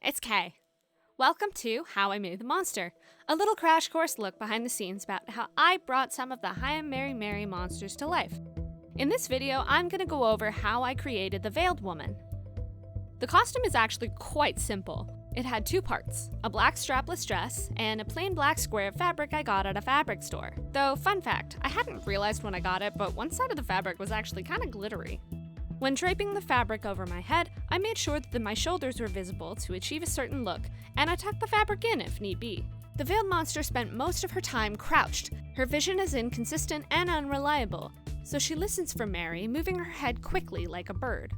It's Kay. Welcome to How I Made the Monster, a little crash course look behind the scenes about how I brought some of the hiimmarymary monsters to life. In this video, I'm going to go over how I created the Veiled Woman. The costume is actually quite simple. It had two parts, a black strapless dress and a plain black square of fabric I got at a fabric store. Though, fun fact, I hadn't realized when I got it, but one side of the fabric was actually kind of glittery. When draping the fabric over my head, I made sure that my shoulders were visible to achieve a certain look, and I tucked the fabric in if need be. The veiled monster spent most of her time crouched. Her vision is inconsistent and unreliable, so she listens for Mary, moving her head quickly like a bird.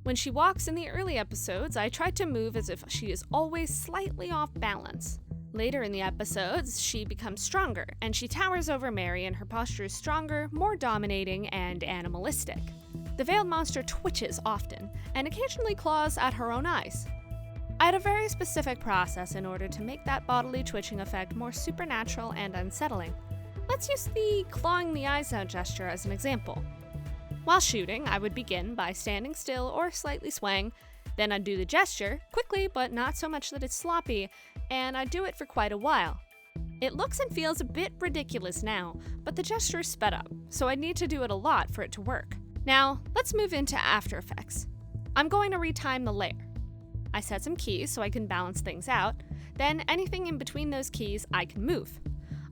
When she walks in the early episodes, I tried to move as if she is always slightly off balance. Later in the episodes, she becomes stronger, and she towers over Mary, and her posture is stronger, more dominating, and animalistic. The veiled monster twitches often, and occasionally claws at her own eyes. I had a very specific process in order to make that bodily twitching effect more supernatural and unsettling. Let's use the clawing the eyes out gesture as an example. While shooting, I would begin by standing still or slightly swaying, then I'd do the gesture, quickly but not so much that it's sloppy, and I'd do it for quite a while. It looks and feels a bit ridiculous now, but the gesture is sped up, so I'd need to do it a lot for it to work. Now, let's move into After Effects. I'm going to retime the layer. I set some keys so I can balance things out, then anything in between those keys I can move.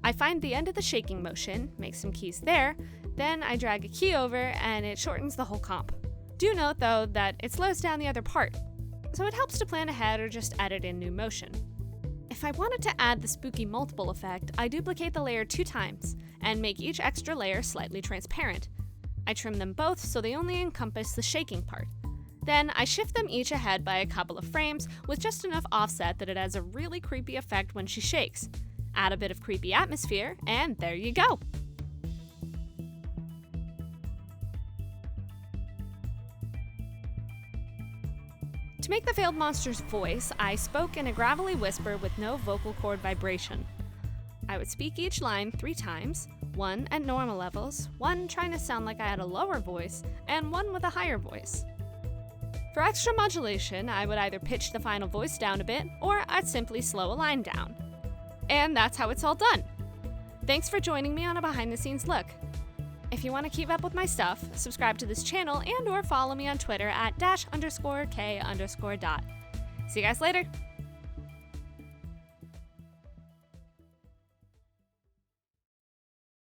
I find the end of the shaking motion, make some keys there, then I drag a key over and it shortens the whole comp. Do note though that it slows down the other part, so it helps to plan ahead or just edit in new motion. If I wanted to add the spooky multiple effect, I duplicate the layer 2 times and make each extra layer slightly transparent. I trim them both so they only encompass the shaking part. Then I shift them each ahead by a couple of frames with just enough offset that it has a really creepy effect when she shakes. Add a bit of creepy atmosphere, and there you go! To make the veiled monster's voice, I spoke in a gravelly whisper with no vocal cord vibration. I would speak each line 3 times, 1 at normal levels, 1 trying to sound like I had a lower voice, and 1 with a higher voice. For extra modulation, I would either pitch the final voice down a bit, or I'd simply slow a line down. And that's how it's all done. Thanks for joining me on a behind-the-scenes look. If you want to keep up with my stuff, subscribe to this channel and/or follow me on Twitter at _K_dot. See you guys later!